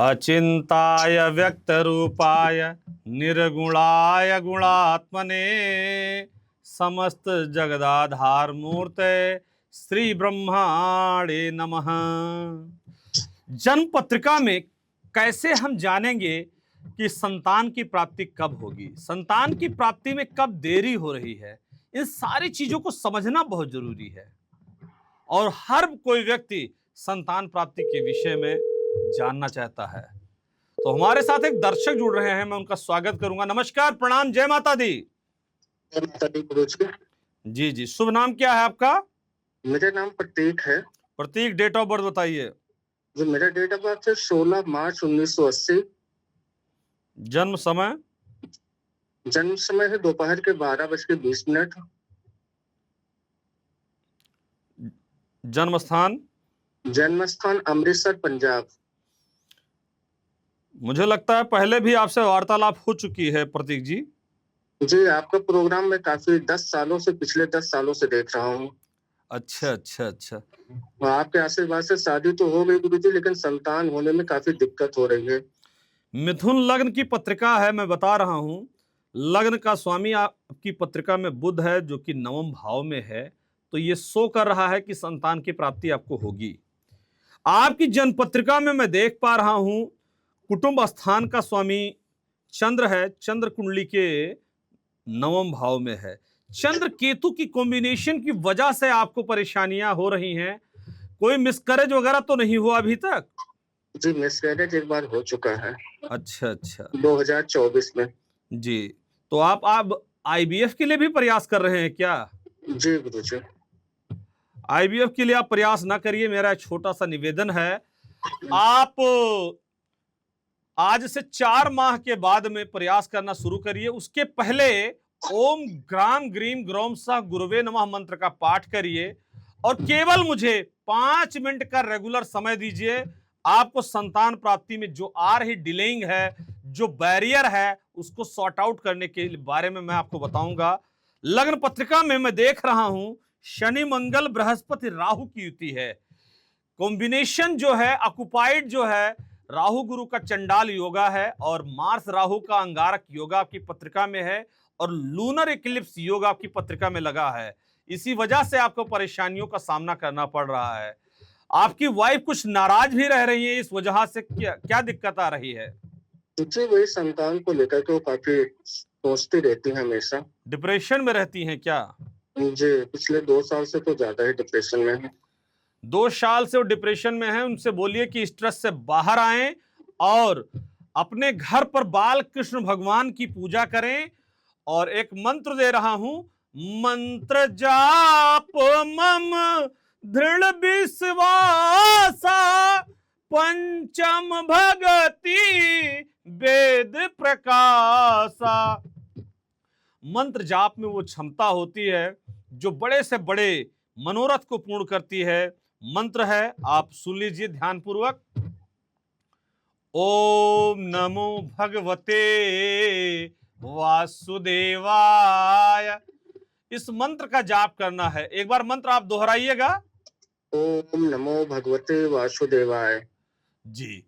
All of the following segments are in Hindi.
अचिंताय व्यक्तरूपाय निर्गुणाय गुणात्मने समस्त जगदाधार मूर्ते श्री ब्रह्माणे नमः। जन्म पत्रिका में कैसे हम जानेंगे कि संतान की प्राप्ति कब होगी, संतान की प्राप्ति में कब देरी हो रही है, इन सारी चीजों को समझना बहुत जरूरी है। और हर कोई व्यक्ति संतान प्राप्ति के विषय में जानना चाहता है। तो हमारे साथ एक दर्शक जुड़ रहे हैं, मैं उनका स्वागत करूंगा। नमस्कार, प्रणाम, जय माता दी। जय माता दी गुरुजी। जी जी, शुभ नाम क्या है आपका? मेरा नाम प्रतीक है। प्रतीक, डेट ऑफ बर्थ बताइए। जो मेरा डेट ऑफ बर्थ है 16 मार्च 1980। जन्म समय? जन्म समय है दोपहर के 12:20। जन्म स्थान? जन्म स्थान अमृतसर, पंजाब। मुझे लगता है पहले भी आपसे वार्तालाप हो चुकी है प्रतीक जी। जी, आपका प्रोग्राम मैं काफी 10 सालों से, पिछले 10 सालों से देख रहा हूँ। अच्छा अच्छा अच्छा। आपके आशीर्वाद से शादी तो हो गई गुरुजी, लेकिन संतान होने में काफी दिक्कत हो रही है। मिथुन लग्न की पत्रिका है, मैं बता रहा हूं। लग्न का स्वामी आपकी पत्रिका में बुध है, जो कि नवम भाव में है। तो ये शो कर रहा है कि संतान की प्राप्ति आपको होगी। आपकी जन्म पत्रिका में मैं देख पा रहा हूं कुटुंब स्थान का स्वामी चंद्र है, चंद्र कुंडली के नवम भाव में है। चंद्र केतु की कॉम्बिनेशन की वजह से आपको परेशानियां हो रही हैं। कोई मिसकैरेज वगैरह तो नहीं हुआ अभी तक? जी, मिसकैरेज एक बार हो चुका है। अच्छा अच्छा। 2024 में। जी, तो आप आईवीएफ के लिए भी प्रयास कर रहे हैं क्या? जी गुरुजी। आईवीएफ के लिए आप प्रयास ना करिए, मेरा छोटा सा निवेदन है। आप आज से 4 माह के बाद में प्रयास करना शुरू करिए। उसके पहले ओम ग्राम ग्रीम ग्रोम सह गुरुवे नमः मंत्र का पाठ करिए और केवल मुझे 5 मिनट का रेगुलर समय दीजिए। आपको संतान प्राप्ति में जो आ रही डिलेइंग है, जो बैरियर है, उसको सॉर्ट आउट करने के बारे में मैं आपको बताऊंगा। लग्न पत्रिका में मैं देख रहा हूं शनि मंगल बृहस्पति राहु की युति है। कॉम्बिनेशन जो है ऑक्युपाइड जो है, राहु गुरु का चंडाल योगा है और मार्स राहु का अंगारक योगा आपकी पत्रिका में है और लूनर इक्लिप्स योग आपकी पत्रिका में लगा है। इसी वजह से आपको परेशानियों का सामना करना पड़ रहा है। आपकी वाइफ कुछ नाराज भी रह रही है, इस वजह से क्या दिक्कत आ रही है? जी, वही संतान को लेकर के वो काफी सोचती रहती है, हमेशा डिप्रेशन में रहती हैं क्या? जी, पिछले 2 साल से तो ज्यादा ही डिप्रेशन में है। 2 साल से वो डिप्रेशन में है। उनसे बोलिए कि स्ट्रेस से बाहर आएं और अपने घर पर बाल कृष्ण भगवान की पूजा करें। और एक मंत्र दे रहा हूं, मंत्र जाप मम दृढ़ विश्वासा पंचम भगति वेद प्रकाशा। मंत्र जाप में वो क्षमता होती है जो बड़े से बड़े मनोरथ को पूर्ण करती है। मंत्र है, आप सुन लीजिए ध्यान पूर्वक। ओम नमो भगवते वासुदेवाय। इस मंत्र का जाप करना है। एक बार मंत्र आप दोहराइएगा। ओम नमो भगवते वासुदेवाय। जी,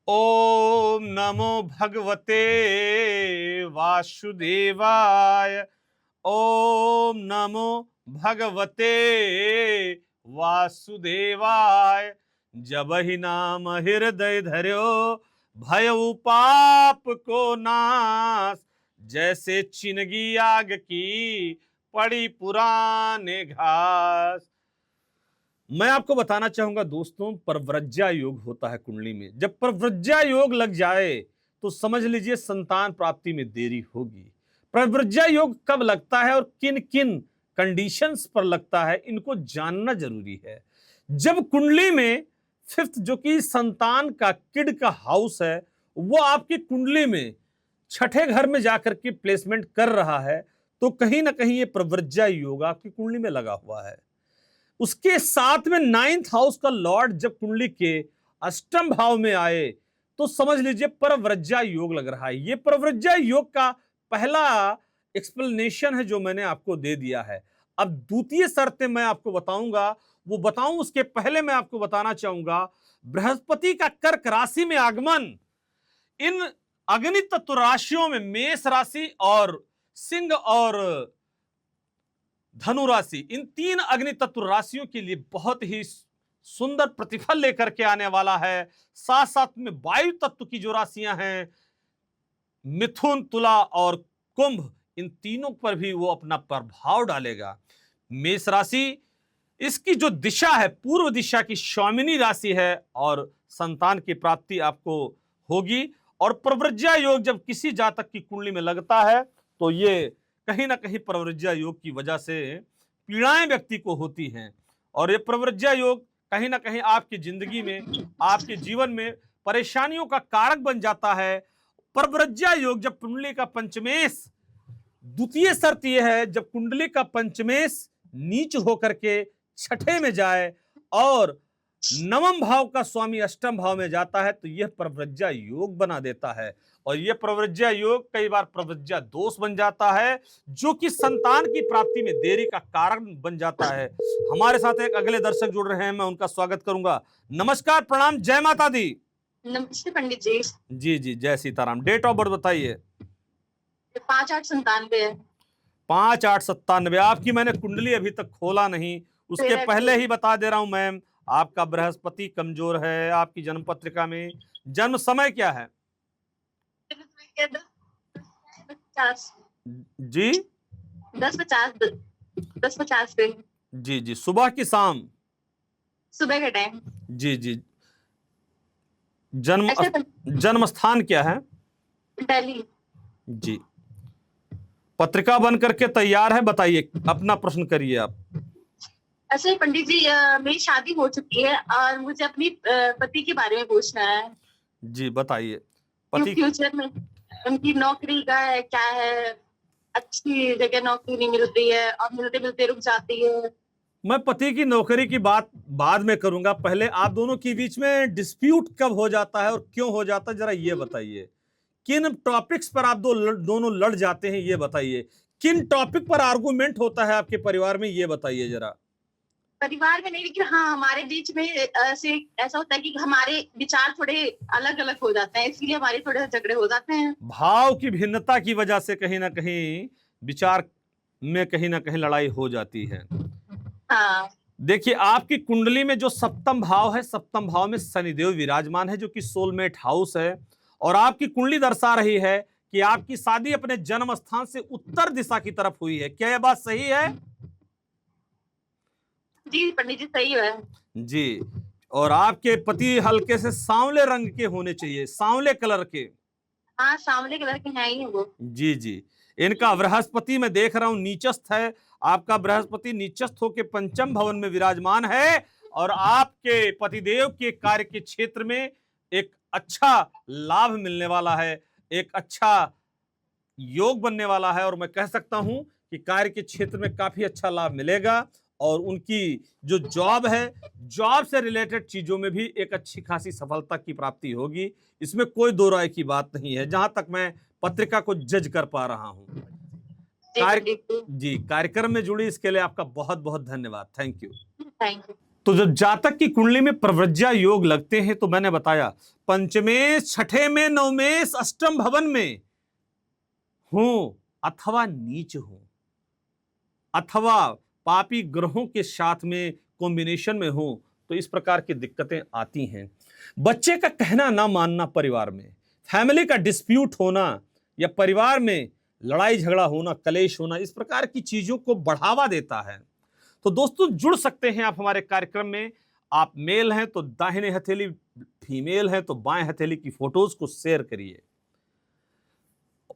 ओम नमो भगवते वासुदेवाय। ओम नमो भगवते वासुदेवाय। जब ही नाम हृदय धर्यो भयउ पाप को नाश। जैसे चिनगी आग की पड़ी पुराने घास। मैं आपको बताना चाहूंगा दोस्तों, परव्रज्या योग होता है कुंडली में। जब परव्रज्या योग लग जाए तो समझ लीजिए संतान प्राप्ति में देरी होगी। परव्रज्या योग कब लगता है और किन किन कंडीशंस पर लगता है, इनको जानना जरूरी है। जब कुंडली में 5th जो कि संतान का किड का हाउस है, वो आपकी कुंडली में 6ठे घर में जाकर के प्लेसमेंट कर रहा है, तो कहीं ना कहीं ये परव्रज्या योग आपकी कुंडली में लगा हुआ है। उसके साथ में 9th हाउस का लॉर्ड जब कुंडली के अष्टम भाव में आए तो समझ लीजिए परव्रज्या योग लग रहा है। ये परव्रज्या योग का पहला एक्सप्लेनेशन है जो मैंने आपको दे दिया है। अब द्वितीय शर्तें मैं आपको बताऊंगा, वो बताऊं उसके पहले मैं आपको बताना चाहूंगा बृहस्पति का कर्क राशि में आगमन इन अग्नि तत्व राशियों में मेष राशि और सिंह और धनु राशि, इन 3 अग्नि तत्व राशियों के लिए बहुत ही सुंदर प्रतिफल लेकर के आने वाला है। साथ साथ में वायु तत्व की जो राशियां हैं मिथुन, तुला और कुंभ, इन तीनों पर भी वो अपना प्रभाव डालेगा। मेष राशि, इसकी जो दिशा है पूर्व दिशा की स्वामिनी राशि है और संतान की प्राप्ति आपको होगी। और प्रव्रज्या योग जब किसी जातक की कुंडली में लगता है तो ये कहीं ना कहीं प्रव्रज्या योग की वजह से पीड़ाएं व्यक्ति को होती हैं और ये प्रव्रज्या योग कहीं ना कहीं आपकी जिंदगी में, आपके जीवन में परेशानियों का कारक बन जाता है। प्रव्रज्या योग जब कुंडली का पंचमेश, द्वितीय शर्त यह है जब कुंडली का पंचमेश नीच होकर के छठे में जाए और नवम भाव का स्वामी अष्टम भाव में जाता है तो यह प्रव्रज्या योग बना देता है। और यह प्रव्रज्या योग कई बार प्रव्रज्या दोष बन जाता है जो कि संतान की प्राप्ति में देरी का कारण बन जाता है। हमारे साथ एक अगले दर्शक जुड़ रहे हैं, मैं उनका स्वागत करूंगा। नमस्कार, प्रणाम, जय माता दी। नमस्ते पंडित जी। जी जी, जय सीताराम। डेट ऑफ बर्थ बताइए। 5897 है। 5897। आपकी मैंने कुंडली अभी तक खोला नहीं, उसके पहले ही बता दे रहा हूं मैम, आपका बृहस्पति कमजोर है। आपकी जन्म पत्रिका में जन्म समय क्या है? जी 10:50 पे। जी जी, सुबह की शाम? सुबह के टाइम। जी जी। जन्म स्थान क्या है? दिल्ली। जी, पत्रिका बन करके तैयार है, बताइए, अपना प्रश्न करिए आप। अच्छा पंडित जी, मेरी शादी हो चुकी है और मुझे अपनी पति के बारे में पूछना है। जी बताइए। पति फ्यूचर में उनकी नौकरी का है, क्या है? अच्छी जगह नौकरी नहीं मिल रही है और मिलते मिलते रुक जाती है। मैं पति की नौकरी की बात बाद में करूंगा, पहले आप दोनों के बीच में डिस्प्यूट कब हो जाता है और क्यों हो जाता है, जरा ये बताइए। किन टॉपिक्स पर आप दोनों लड़ जाते हैं, ये बताइए। किन टॉपिक पर आर्गुमेंट होता है आपके परिवार में, ये बताइए जरा। परिवार में नहीं, लेकिन हाँ हमारे बीच में ऐसा होता है कि हमारे विचार थोड़े अलग अलग हो जाते हैं, इसलिए हमारे थोड़े झगड़े हो जाते हैं। भाव की भिन्नता की वजह से कहीं ना कहीं विचार में कहीं ना कहीं लड़ाई हो जाती है। हाँ। देखिए, आपकी कुंडली में जो सप्तम भाव है, सप्तम भाव में शनिदेव विराजमान है जो कि सोलमेट हाउस है। और आपकी कुंडली दर्शा रही है कि आपकी शादी अपने जन्म स्थान से उत्तर दिशा की तरफ हुई है। क्या यह बात सही है? जी पंडित जी, सही है जी। और आपके पति हल्के से सांवले रंग के होने चाहिए, सांवले कलर के। हाँ, सांवले कलर के हैं ही वो। जी जी। इनका बृहस्पति मैं देख रहा हूं नीचस्थ है। आपका बृहस्पति नीचस्थ होकर पंचम भवन में विराजमान है और आपके पतिदेव के कार्य के क्षेत्र में एक अच्छा लाभ मिलने वाला है, एक अच्छा योग बनने वाला है। और मैं कह सकता हूं कि कार्य के क्षेत्र में काफी अच्छा लाभ मिलेगा और उनकी जो जॉब है, जॉब से रिलेटेड चीजों में भी एक अच्छी खासी सफलता की प्राप्ति होगी। इसमें कोई दो राय की बात नहीं है, जहां तक मैं पत्रिका को जज कर पा रहा हूं। जी, कार्यक्रम में जुड़ी इसके लिए आपका बहुत बहुत धन्यवाद। Thank you. Thank you. तो जब जातक की कुंडली में प्रव्रज्या योग लगते हैं तो मैंने बताया पंचमेश, छठे में, नवमेश, अष्टम भवन में हूं अथवा नीच हूं अथवा पापी ग्रहों के साथ में कॉम्बिनेशन में हो तो इस प्रकार की दिक्कतें आती हैं। बच्चे का कहना ना मानना, परिवार में फैमिली का डिस्प्यूट होना या परिवार में लड़ाई झगड़ा होना, कलेश होना, इस प्रकार की चीजों को बढ़ावा देता है। तो दोस्तों, जुड़ सकते हैं आप हमारे कार्यक्रम में। आप मेल हैं तो दाहिने हथेली, फीमेल हैं तो बाएं हथेली की फोटोज को शेयर करिए।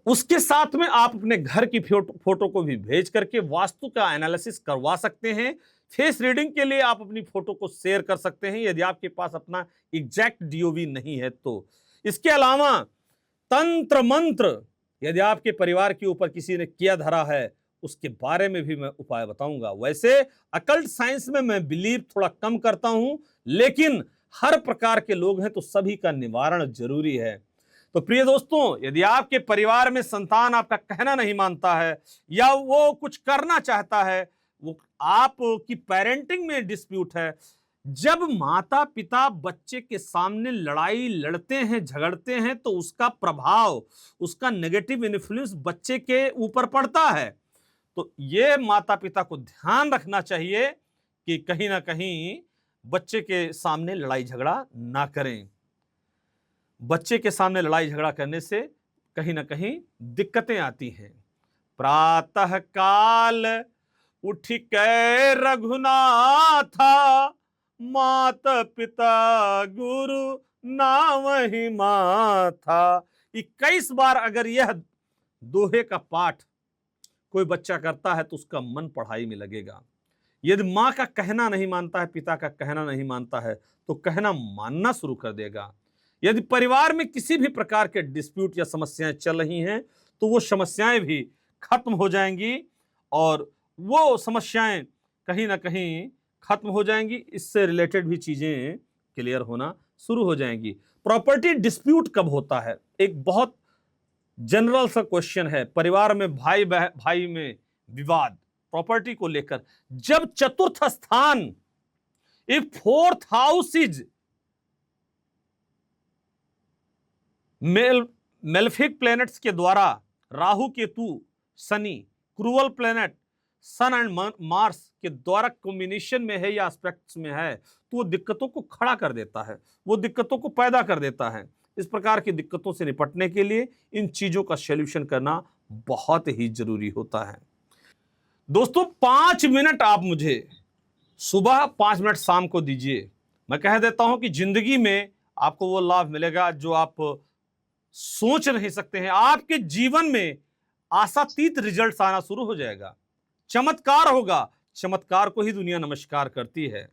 उसके साथ में आप अपने घर की फोटो को भी भेज करके वास्तु का एनालिसिस करवा सकते हैं। फेस रीडिंग के लिए आप अपनी फोटो को शेयर कर सकते हैं यदि आपके पास अपना एग्जैक्ट डीओवी नहीं है तो। इसके अलावा तंत्र मंत्र यदि आपके परिवार के ऊपर किसी ने किया धरा है, उसके बारे में भी मैं उपाय बताऊंगा। वैसे अकल्ट साइंस में मैं बिलीव थोड़ा कम करता हूं, लेकिन हर प्रकार के लोग हैं तो सभी का निवारण जरूरी है। तो प्रिय दोस्तों, यदि आपके परिवार में संतान आपका कहना नहीं मानता है या वो कुछ करना चाहता है, वो आपकी पेरेंटिंग में डिस्प्यूट है, जब माता पिता बच्चे के सामने लड़ाई लड़ते हैं, झगड़ते हैं, तो उसका प्रभाव, उसका नेगेटिव इन्फ्लुएंस बच्चे के ऊपर पड़ता है। तो ये माता पिता को ध्यान रखना चाहिए कि कहीं ना कहीं बच्चे के सामने लड़ाई झगड़ा ना करें। बच्चे के सामने लड़ाई झगड़ा करने से कहीं ना कहीं दिक्कतें आती हैं। प्रातः काल उठ के रघुनाथा, माता पिता गुरु नाम ही माथा। 21 बार अगर यह दोहे का पाठ कोई बच्चा करता है तो उसका मन पढ़ाई में लगेगा। यदि माँ का कहना नहीं मानता है, पिता का कहना नहीं मानता है, तो कहना मानना शुरू कर देगा। यदि परिवार में किसी भी प्रकार के डिस्प्यूट या समस्याएं चल रही हैं तो वो समस्याएं भी खत्म हो जाएंगी और वो समस्याएं कहीं ना कहीं खत्म हो जाएंगी। इससे रिलेटेड भी चीजें क्लियर होना शुरू हो जाएंगी। प्रॉपर्टी डिस्प्यूट कब होता है? एक बहुत जनरल सा क्वेश्चन है। परिवार में भाई में विवाद प्रॉपर्टी को लेकर, जब चतुर्थ स्थान, if fourth house is malefic planets के द्वारा, Rahu Ketu Shani, cruel planet sun and Mars के द्वारा कॉम्बिनेशन में है या एस्पेक्ट्स में है, तो वो दिक्कतों को खड़ा कर देता है, वो दिक्कतों को पैदा कर देता है। इस प्रकार की दिक्कतों से निपटने के लिए इन चीजों का सॉल्यूशन करना बहुत ही जरूरी होता है। दोस्तों 5 मिनट आप मुझे सुबह, 5 मिनट शाम को दीजिए। मैं कह देता हूं कि जिंदगी में आपको वो लाभ मिलेगा जो आप सोच नहीं सकते हैं। आपके जीवन में आशातीत रिजल्ट्स आना शुरू हो जाएगा, चमत्कार होगा। चमत्कार को ही दुनिया नमस्कार करती है।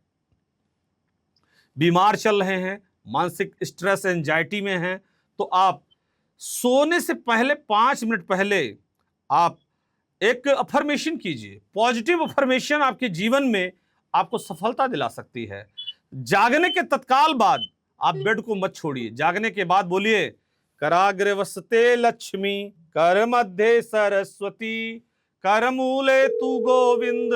बीमार चल रहे हैं, मानसिक स्ट्रेस एंजाइटी में हैं, तो आप सोने से पहले 5 मिनट पहले आप एक अफर्मेशन कीजिए। पॉजिटिव अफर्मेशन आपके जीवन में आपको सफलता दिला सकती है। जागने के तत्काल बाद आप बेड को मत छोड़िए। जागने के बाद बोलिए, कराग्रे वसते लक्ष्मी, कर मध्य सरस्वती, कर मूले तू गोविंद,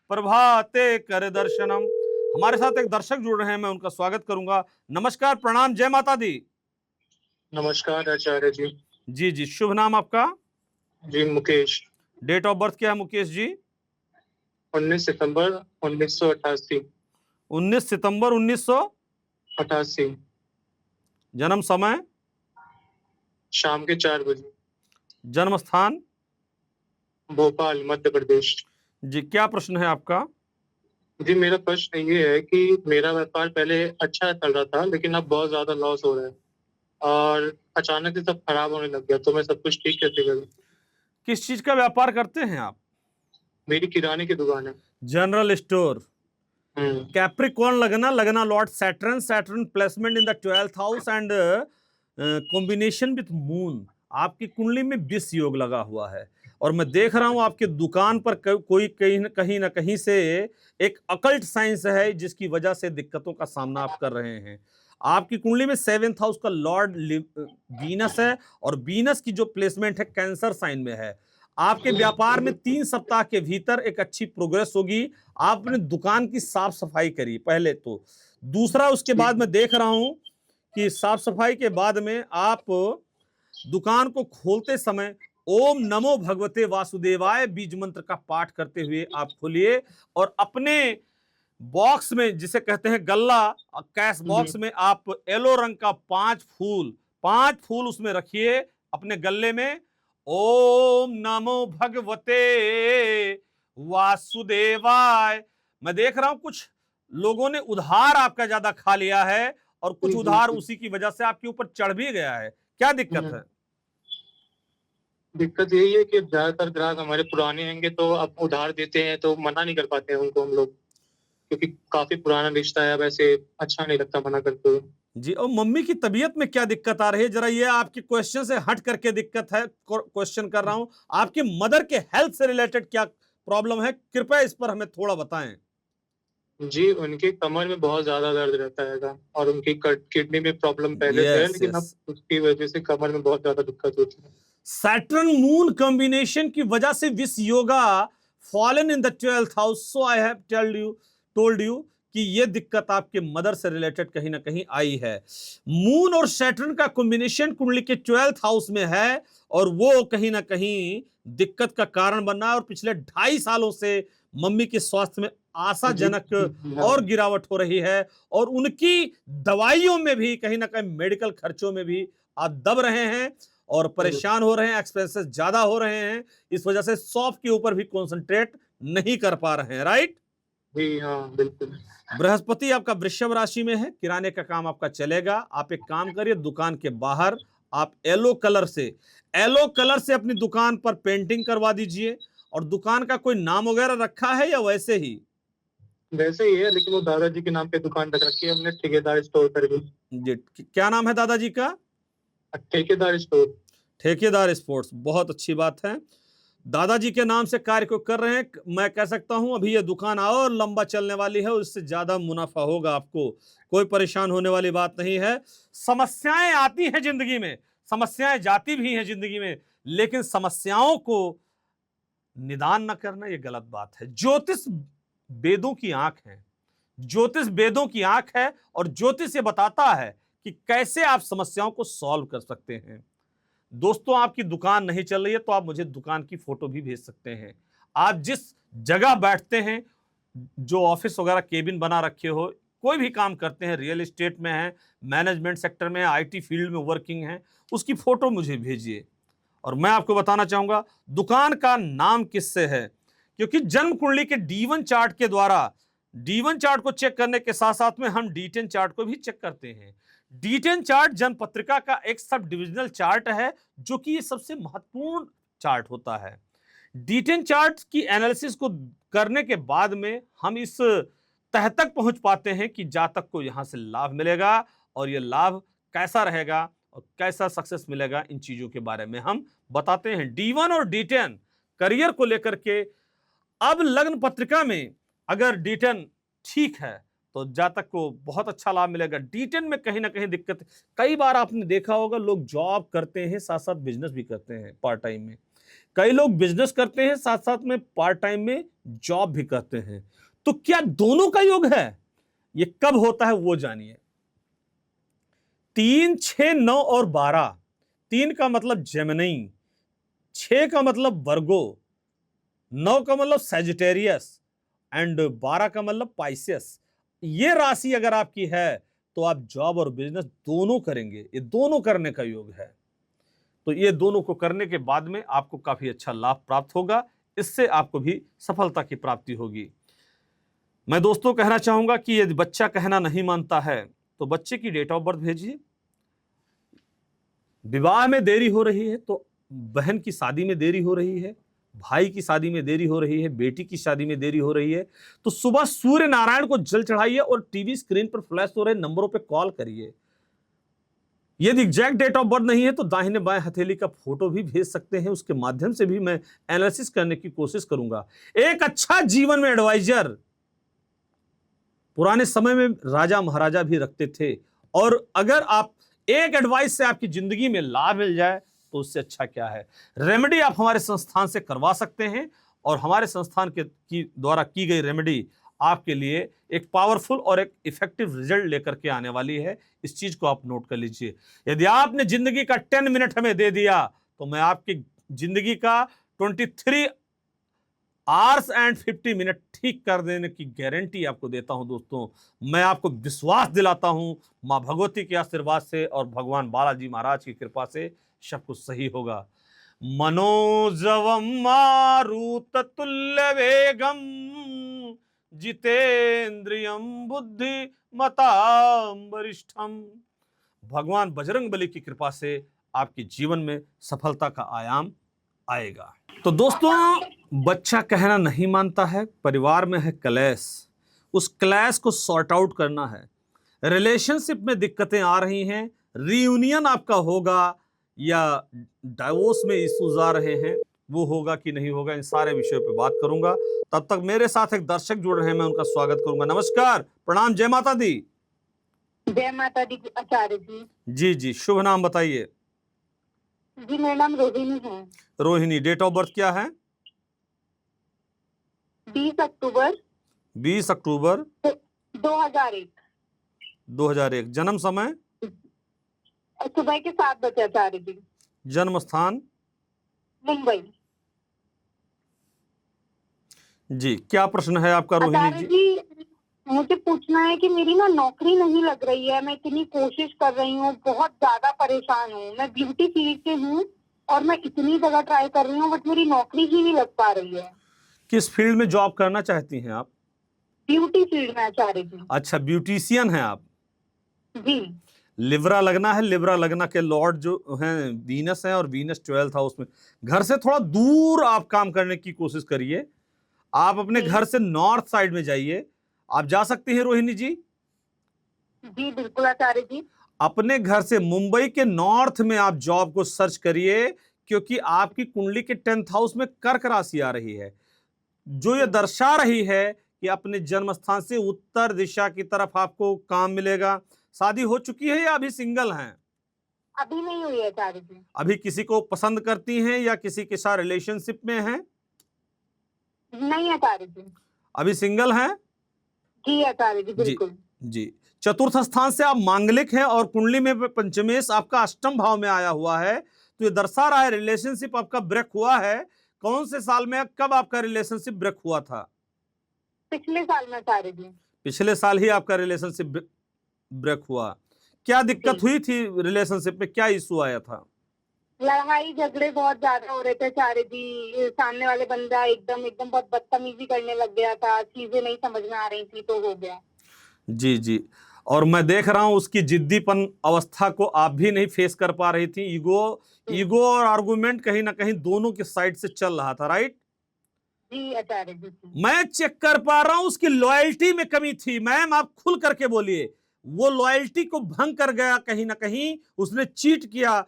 प्रभाते कर दर्शनम। हमारे साथ एक दर्शक जुड़ रहे हैं, मैं उनका स्वागत करूंगा। नमस्कार, प्रणाम, जय माता दी। नमस्कार आचार्य जी। जी जी, शुभ नाम आपका? जी मुकेश। डेट ऑफ बर्थ क्या है मुकेश जी? 19 सितंबर 1988। 19 सितंबर 1988। जन्म समय? शाम के 4 बजे। जन्म स्थान? भोपाल, मध्य प्रदेश। जी, क्या प्रश्न है आपका? जी मेरा प्रश्न ये है कि मेरा व्यापार पहले अच्छा चल रहा था, लेकिन अब बहुत ज्यादा लॉस हो रहा है और अचानक से सब खराब होने लग गया, तो मैं सब कुछ ठीक कैसे करूं? किस चीज का व्यापार करते हैं आप? मेरी किराने की दुकान है। General store. कैप्रिकॉर्न लगना Lord Saturn placement in the 12th house and combination with moon. आपकी कुंडली में 20 योग लगा हुआ है और मैं देख रहा हूं आपके दुकान पर कोई कहीं ना कहीं से एक अकल्ट साइंस है जिसकी वजह से दिक्कतों का सामना आप कर रहे हैं। आपकी कुंडली में 7th हाउस का लॉर्ड वीनस है और वीनस की जो प्लेसमेंट है कैंसर साइन में है। आपके व्यापार में 3 सप्ताह के भीतर एक अच्छी प्रोग्रेस होगी। आप अपने दुकान की साफ सफाई करिए पहले तो। दूसरा, उसके बाद मैं देख रहा हूं कि साफ सफाई के बाद में आप दुकान को खोलते समय ओम नमो भगवते वासुदेवाय बीज मंत्र का पाठ करते हुए आप खोलिए और अपने बॉक्स में, जिसे कहते हैं गल्ला, कैश बॉक्स में आप येलो रंग का 5 फूल उसमें रखिए अपने गल्ले में। ओम नमो भगवते वासुदेवाय। मैं देख रहा हूं कुछ लोगों ने उधार आपका ज्यादा खा लिया है और कुछ उधार उसी की वजह से आपके ऊपर चढ़ भी गया है। क्या दिक्कत है? दिक्कत यही है कि ज्यादातर ग्राहक हमारे पुराने आएंगे तो अब उधार देते हैं तो मना नहीं कर पाते हैं उनको हम लोग, क्योंकि काफी पुराना रिश्ता है। वैसे अच्छा नहीं लगता मना करते हुए। जी, और मम्मी की तबीयत में क्या दिक्कत आ रही है? जरा ये आपके क्वेश्चन से हट करके दिक्कत है, क्वेश्चन कर रहा हूं। आपके मदर के हेल्थ से रिलेटेड क्या प्रॉब्लम है? कृपया इस पर हमें थोड़ा बताएं। जी, उनकी कमर में बहुत ज्यादा दर्द रहता है और उनकी किडनी में प्रॉब्लम पहले से है, लेकिन अब उसकी वजह से कमर में बहुत ज्यादा दिक्कत होती है। सैटर्न मून कॉम्बिनेशन की वजह से विस yoga fallen in the 12th house. So I have told you कि ये दिक्कत आपके मदर से रिलेटेड कहीं ना कहीं आई है। मून और सैटर्न का कॉम्बिनेशन कुंडली के 12th हाउस में है और वो कहीं ना कहीं दिक्कत का कारण बन रहा है और पिछले 2.5 सालों से मम्मी के स्वास्थ्य में आशाजनक और गिरावट हो रही है और उनकी दवाइयों में भी कहीं ना कहीं मेडिकल खर्चों में भी आप दब रहे हैं और परेशान हो रहे हैं, एक्सपेंसेस ज्यादा हो रहे हैं, इस वजह से सॉफ्ट के ऊपर भी कंसंट्रेट नहीं कर पा रहे हैं, राइट? जी हाँ, बिल्कुल। बृहस्पति आपका वृषभ राशि में है, किराने का काम आपका चलेगा। आप एक काम करिए, दुकान के बाहर आप येलो कलर से अपनी दुकान पर पेंटिंग करवा दीजिए। और दुकान का कोई नाम वगैरह रखा है या वैसे ही? वैसे ही है, लेकिन वो दादाजी के नाम पे दुकान रख रखी है हमने, ठेकेदार स्टोर करके। जी, क्या नाम है दादाजी का? ठेकेदार स्टोर। ठेकेदार स्पोर्ट्स, बहुत अच्छी बात है। दादाजी के नाम से कार्य को कर रहे हैं। मैं कह सकता हूं अभी ये दुकान और लंबा चलने वाली है, उससे ज्यादा मुनाफा होगा आपको, कोई परेशान होने वाली बात नहीं है। समस्याएं आती हैं जिंदगी में, समस्याएं जाती भी हैं जिंदगी में, लेकिन समस्याओं को निदान न करना ये गलत बात है। ज्योतिष वेदों की आंख है, ज्योतिष वेदों की आंख है और ज्योतिष ये बताता है कि कैसे आप समस्याओं को सॉल्व कर सकते हैं। दोस्तों, आपकी दुकान नहीं चल रही है तो आप मुझे दुकान की फोटो भी भेज सकते हैं। आप जिस जगह बैठते हैं, जो ऑफिस वगैरह केबिन बना रखे हो, कोई भी काम करते हैं, रियल एस्टेट में है, मैनेजमेंट सेक्टर में, आईटी फील्ड में वर्किंग है, उसकी फोटो मुझे भेजिए। और मैं आपको बताना चाहूंगा दुकान का नाम किससे है, क्योंकि जन्म कुंडली के D1 चार्ट के द्वारा, D1 चार्ट को चेक करने के साथ साथ में हम D10 चार्ट को भी चेक करते हैं। D10 चार्ट जन्म पत्रिका का एक सब डिविजनल चार्ट है, जो कि ये सबसे महत्वपूर्ण चार्ट होता है। D10 चार्ट की एनालिसिस को करने के बाद में हम इस तह तक पहुंच पाते हैं कि जातक को यहां से लाभ मिलेगा और यह लाभ कैसा रहेगा और कैसा सक्सेस मिलेगा, इन चीजों के बारे में हम बताते हैं। D1 और D10 करियर को लेकर के, अब लग्न पत्रिका में अगर D10 ठीक है तो जातक को बहुत अच्छा लाभ मिलेगा। D10 में कहीं ना कहीं दिक्कत, कई बार आपने देखा होगा लोग जॉब करते हैं साथ साथ बिजनेस भी करते हैं पार्ट टाइम में, कई लोग बिजनेस करते हैं साथ साथ में पार्ट टाइम में जॉब भी करते हैं। तो क्या दोनों का योग है? ये कब होता है वो जानिए। 3, 6, 9 और 12, 3 का मतलब जेमिनी, 6 का मतलब वर्गो, 9 का मतलब सैजिटेरियस एंड 12 का मतलब पाइसेस। ये राशि अगर आपकी है तो आप जॉब और बिजनेस दोनों करेंगे, ये दोनों करने का योग है। तो ये दोनों को करने के बाद में आपको काफी अच्छा लाभ प्राप्त होगा, इससे आपको भी सफलता की प्राप्ति होगी। मैं दोस्तों कहना चाहूंगा कि यदि बच्चा कहना नहीं मानता है तो बच्चे की डेट ऑफ बर्थ भेजिए। विवाह में देरी हो रही है तो बहन की शादी में देरी हो रही है, भाई की शादी में देरी हो रही है, बेटी की शादी में देरी हो रही है, तो सुबह सूर्य नारायण को जल चढ़ाइए और टीवी स्क्रीन पर फ्लैश हो रहे नंबरों पे कॉल करिए। यदि एग्जैक्ट डेट ऑफ बर्थ नहीं है तो दाहिने बाएं हथेली का फोटो भी भेज सकते हैं, उसके माध्यम से भी मैं एनालिसिस करने की कोशिश करूंगा। एक अच्छा जीवन में एडवाइजर पुराने समय में राजा महाराजा भी रखते थे, और अगर आप एक एडवाइस से आपकी जिंदगी में लाभ मिल जाए तो उससे अच्छा क्या है। रेमेडी आप हमारे संस्थान से करवा सकते हैं और हमारे संस्थान के द्वारा की गई रेमेडी आपके लिए एक पावरफुल और एक इफेक्टिव रिजल्ट लेकर के आने वाली है। इस चीज को आप नोट कर लीजिए। यदि आपने जिंदगी का 10 मिनट हमें दे दिया तो मैं आपकी जिंदगी का 23 आवर्स एंड 50 मिनट ठीक कर देने की गारंटी आपको देता हूं। दोस्तों, मैं आपको विश्वास दिलाता हूं मां भगवती के आशीर्वाद से और भगवान बालाजी महाराज की कृपा से सब कुछ सही होगा। मनोजवम मारुत तुल्य वेगम जितेंद्रियम बुद्धि मताम वरिष्ठम। भगवान बजरंग बली की कृपा से आपके जीवन में सफलता का आयाम आएगा। तो दोस्तों, बच्चा कहना नहीं मानता है, परिवार में है क्लेश, उस क्लेश को सॉर्ट आउट करना है। रिलेशनशिप में दिक्कतें आ रही हैं, रियूनियन आपका होगा या डाइवोर्स में इश्यूज आ रहे हैं, वो होगा कि नहीं होगा, इन सारे विषयों पे बात करूंगा। तब तक मेरे साथ एक दर्शक जुड़ रहे हैं, मैं उनका स्वागत करूंगा। नमस्कार, प्रणाम, जय माता दी। जय माता दी आचार्य जी। जी जी, शुभ नाम बताइए। जी, मेरा नाम रोहिणी है। रोहिणी, डेट ऑफ बर्थ क्या है? 20 अक्टूबर 20 अक्टूबर 2001 2001। जन्म समय? सुबह के 7 बजे आचार्य जी। जन्म स्थान? मुंबई। जी, क्या प्रश्न है आपका रोहिणी आचार्य जी? जी, मुझे पूछना है कि मेरी ना नौकरी नहीं लग रही है। मैं इतनी कोशिश कर रही हूँ, बहुत ज्यादा परेशान हूँ। मैं ब्यूटी फील्ड से हूँ और मैं इतनी जगह ट्राई कर रही हूँ, बट मेरी नौकरी ही नहीं लग पा रही है। किस फील्ड में जॉब करना चाहती हैं आप? ब्यूटी फील्ड में आचार्य जी। अच्छा, ब्यूटिशियन हैं आप। जी। लिब्रा लगना है। लिब्रा लगना के लॉर्ड जो हैं वीनस हैं, और वीनस 12th हाउस में। घर से थोड़ा दूर आप काम करने की कोशिश करिए। आप अपने जी। घर से नॉर्थ साइड में जाइए। आप जा सकती हैं रोहिणी जी? जी बिल्कुल आचार्य जी। अपने घर से मुंबई के नॉर्थ में आप जॉब को सर्च करिए, क्योंकि आपकी कुंडली के 10th हाउस में कर्क राशि आ रही है, जो ये दर्शा रही है कि अपने जन्म स्थान से उत्तर दिशा की तरफ आपको काम मिलेगा। शादी हो चुकी है या अभी सिंगल हैं? अभी नहीं हुई है आचार्य जी। अभी किसी को पसंद करती हैं या किसी के साथ रिलेशनशिप में हैं? नहीं आचार्य जी। अभी सिंगल हैं? जी आचार्य जी जी बिल्कुल। जी। चतुर्थ स्थान से आप मांगलिक हैं, और कुंडली में पंचमेश आपका अष्टम भाव में आया हुआ है, तो ये दर्शा रहा है रिलेशनशिप आपका ब्रेक हुआ है। कौन से साल में, कब आपका रिलेशनशिप ब्रेक हुआ था? पिछले साल में आचार्य जी। पिछले साल ही आपका रिलेशनशिप ब्रेक हुआ। क्या दिक्कत हुई थी रिलेशनशिप में? क्या इशू आया था? लड़ाई झगड़े बहुत ज्यादा हो रहे थे आचार्य जी। सामने वाले बंदा एकदम एकदम बहुत बदतमीजी करने लग गया था। चीजें नहीं समझ में आ रही थी, तो हो गया। जी जी। और मैं देख रहा हूं उसकी जिद्दीपन अवस्था को आप भी नहीं फेस कर पा रही थी। ईगो और आर्गुमेंट कहीं ना कहीं दोनों के साइड से चल रहा था, राइट? जी आचार्य जी। मैं चेक कर पा रहा हूं उसकी लॉयल्टी में कमी थी। मैम, आप खुल करके बोलिए। वो लॉयल्टी को भंग कर गया, कहीं ना कहीं उसने चीट किया।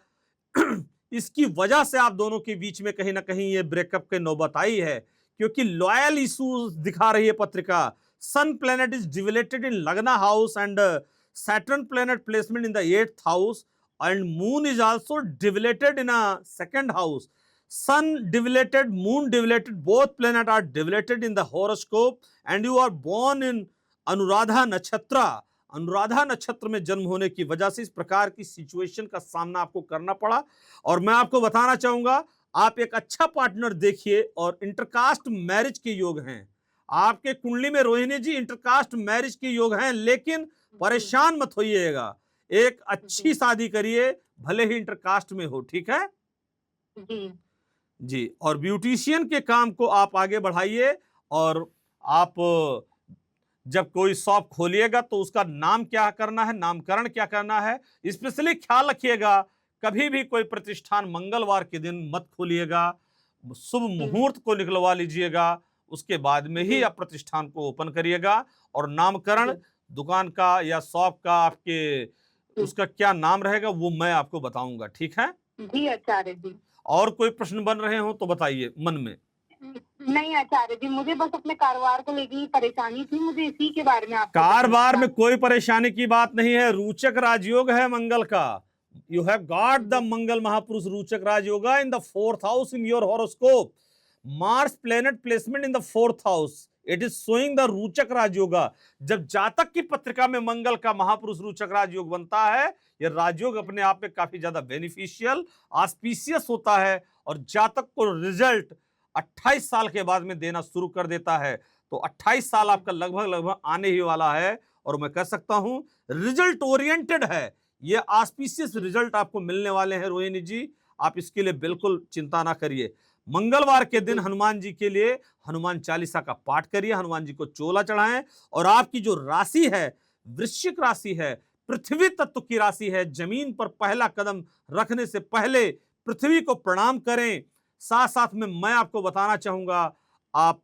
इसकी वजह से आप दोनों के बीच में कहीं ना कहीं ये ब्रेकअप की नौबत आई है, क्योंकि लॉयल इश्यूज दिखा रही है पत्रिका। सन प्लैनेट इज डिविलेटेड इन लग्ना house, and Saturn planet placement in the 8th house, and moon is also divilated in a 2nd house. Sun divilated, moon divilated, both planets are divilated in the horoscope, and you are born in Anuradha नक्षत्र। अनुराधा नक्षत्र में जन्म होने की वजह से इस प्रकार की सिचुएशन का सामना आपको करना पड़ा। और मैं आपको बताना चाहूंगा, आप एक अच्छा पार्टनर देखिए, और इंटरकास्ट मैरिज के योग हैं आपके कुंडली में। रोहिणी जी, इंटरकास्ट मैरिज के योग हैं, लेकिन परेशान मत होइएगा। एक अच्छी शादी करिए, भले ही इंटरकास्ट में हो, ठीक है जी। जी। और ब्यूटिशियन के काम को आप आगे बढ़ाइए, और आप जब कोई शॉप खोलिएगा तो उसका नाम क्या करना है, नामकरण क्या करना है, स्पेशली ख्याल रखिएगा। कभी भी कोई प्रतिष्ठान मंगलवार के दिन मत खोलिएगा। शुभ मुहूर्त को निकलवा लीजिएगा, उसके बाद में ही आप प्रतिष्ठान को ओपन करिएगा। और नामकरण दुकान का या शॉप का आपके उसका क्या नाम रहेगा वो मैं आपको बताऊंगा, ठीक है जी आचार्य जी। और कोई प्रश्न बन रहे हो तो बताइए मन में। नहीं आचार्य जी, मुझे बस अपने कारोबार को लेकर परेशानी थी, मुझे इसी के बारे में आपको कारोबार में कोई परेशानी की बात नहीं है। रोचक राजयोग है मंगल का। यू हैव गॉट द मंगल महापुरुष रोचक Rajyoga in the 4th house in your horoscope. Mars planet placement in the 4th house, it is showing the रोचक राजयोगा। जब जातक की पत्रिका में मंगल का महापुरुष रोचक राजयोग बनता है, यह राजयोग अपने आप में काफी ज्यादा बेनिफिशियल ऑस्पिशियस होता है, और जातक को रिजल्ट 28 साल के बाद में देना शुरू कर देता है। तो 28 साल आपका लगभग आने ही वाला है, और मैं कह सकता हूं रिजल्ट ओरिएंटेड है। ये ऑस्पिशियस रिजल्ट आपको मिलने वाले हैं रोहिणी जी, आप इसके लिए बिल्कुल चिंता ना करिए। मंगलवार के दिन हनुमान जी के लिए हनुमान चालीसा का पाठ करिए, हनुमान जी को चोला चढ़ाएं। और आपकी जो राशि है वृश्चिक राशि है, पृथ्वी तत्व की राशि है। जमीन पर पहला कदम रखने से पहले पृथ्वी को प्रणाम करें। साथ साथ में मैं आपको बताना चाहूंगा, आप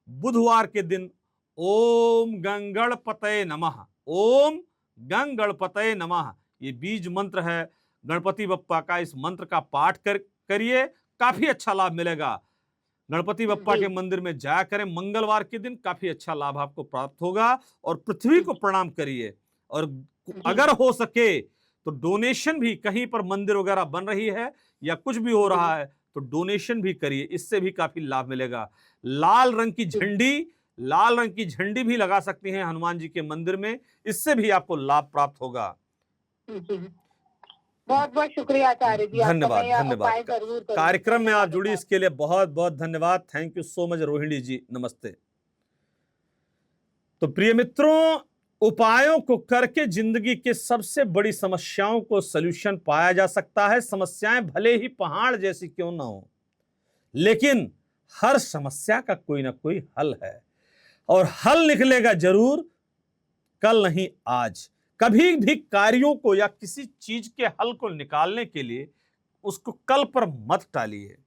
बुधवार के दिन ओम गंगणपतये नमः, ओम गंगणपतये नमः, ये बीज मंत्र है गणपति बप्पा का। इस मंत्र का पाठ करिए, काफी अच्छा लाभ मिलेगा। गणपति बप्पा के मंदिर में जाया करें मंगलवार के दिन, काफी अच्छा लाभ आपको प्राप्त होगा। और पृथ्वी को प्रणाम करिए, और अगर हो सके तो डोनेशन भी, कहीं पर मंदिर वगैरह बन रही है या कुछ भी हो रहा है तो डोनेशन भी करिए, इससे भी काफी लाभ मिलेगा। लाल रंग की झंडी लाल रंग की झंडी भी लगा सकती हैं हनुमान जी के मंदिर में, इससे भी आपको लाभ प्राप्त होगा। जी, बहुत बहुत शुक्रिया आचार्य जी, आपका। धन्यवाद, मैं यह धन्यवाद। उपाय जरूर करूंगी। कार्यक्रम में आप जुड़ी धन्यवाद। इसके लिए बहुत बहुत धन्यवाद। Thank you so much Rohini ji, नमस्ते। तो प्रिय मित्रों, उपायों को करके जिंदगी के सबसे बड़ी समस्याओं को सलूशन पाया जा सकता है। समस्याएं भले ही पहाड़ जैसी क्यों ना हो, लेकिन हर समस्या का कोई ना कोई हल है, और हल निकलेगा जरूर, कल नहीं आज। कभी भी कार्यों को या किसी चीज के हल को निकालने के लिए उसको कल पर मत टालिए,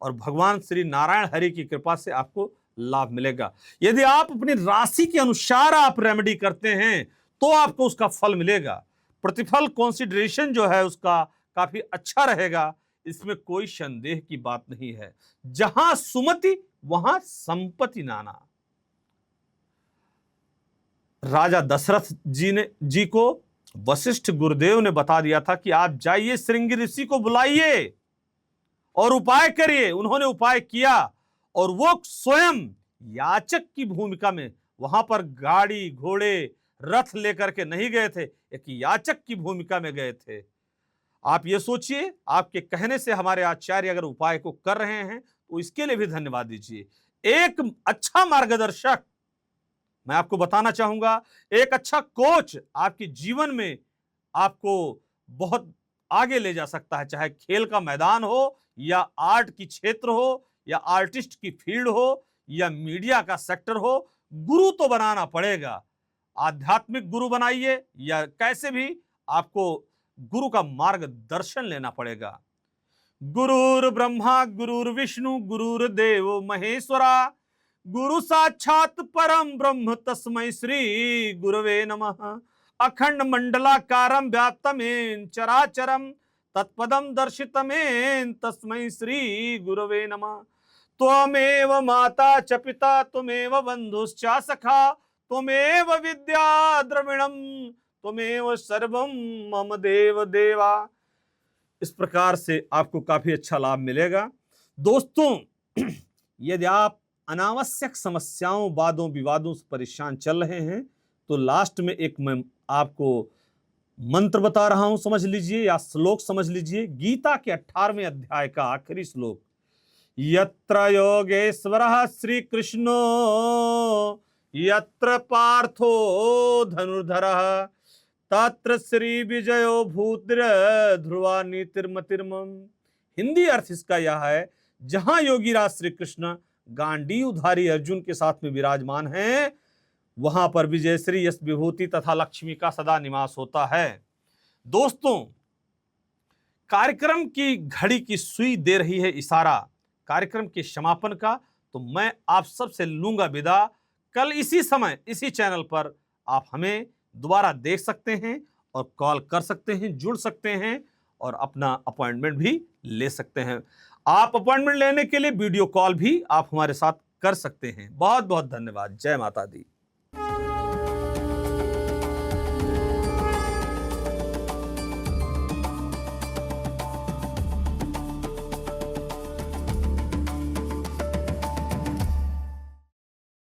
और भगवान श्री नारायण हरि की कृपा से आपको लाभ मिलेगा। यदि आप अपनी राशि के अनुसार आप रेमेडी करते हैं तो आपको उसका फल मिलेगा। प्रतिफल कंसीडरेशन जो है उसका काफी अच्छा रहेगा, इसमें कोई संदेह की बात नहीं है। जहां सुमति वहां संपत्ति नाना। राजा दशरथ जी को वशिष्ठ गुरुदेव ने बता दिया था कि आप जाइए श्रृंगी ऋषि को बुलाइए और उपाय करिए। उन्होंने उपाय किया, और वो स्वयं याचक की भूमिका में वहां पर गाड़ी घोड़े रथ लेकर के नहीं गए थे, एक याचक की भूमिका में गए थे। आप ये सोचिए, आपके कहने से हमारे आचार्य अगर उपाय को कर रहे हैं तो इसके लिए भी धन्यवाद दीजिए। एक अच्छा मार्गदर्शक, मैं आपको बताना चाहूंगा, एक अच्छा कोच आपके जीवन में आपको बहुत आगे ले जा सकता है। चाहे खेल का मैदान हो, या आर्ट की क्षेत्र हो, या आर्टिस्ट की फील्ड हो, या मीडिया का सेक्टर हो, गुरु तो बनाना पड़ेगा। आध्यात्मिक गुरु बनाइए, या कैसे भी आपको गुरु का मार्गदर्शन लेना पड़ेगा। गुरुर ब्रह्मा गुरुर्विष्णु गुरुर्देव महेश्वरा, गुरु साक्षात परम ब्रह्म तस्मै श्री गुरवे नमः। अखंड मंडलाकारं व्याप्तमेन चराचरं तत्पदं दर्शितमेन तस्मै श्री गुरवे नमः। त्वमेव माता च पिता त्वमेव बंधुश्च सखा त्वमेव विद्या द्रविणं त्वमेव सर्वं मम देव देवा। इस प्रकार से आपको काफी अच्छा लाभ मिलेगा। दोस्तों, यदि आप अनावश्यक समस्याओं, वादों विवादों से परेशान चल रहे हैं तो लास्ट में एक मैं आपको मंत्र बता रहा हूं, समझ लीजिए, या श्लोक समझ लीजिए। गीता के 18वें अध्याय का आखिरी श्लोक, यत्र योगेश्वरः श्री कृष्णो यत्र पार्थो धनुर्धरः तत्र श्री विजयो भूतिर ध्रुवा नीतिर्मतिर्मम। हिंदी अर्थ इसका यह है, जहां योगीराज श्री कृष्ण गांडीवधारी अर्जुन के साथ में विराजमान हैं, वहां पर विजय श्री यश विभूति तथा लक्ष्मी का सदा निवास होता है। दोस्तों, कार्यक्रम की घड़ी की सुई दे रही है इशारा कार्यक्रम के समापन का, तो मैं आप सबसे लूंगा विदा। कल इसी समय इसी चैनल पर आप हमें दोबारा देख सकते हैं और कॉल कर सकते हैं, जुड़ सकते हैं और अपना अपॉइंटमेंट भी ले सकते हैं। आप अपॉइंटमेंट लेने के लिए वीडियो कॉल भी आप हमारे साथ कर सकते हैं। बहुत बहुत धन्यवाद। जय माता दी।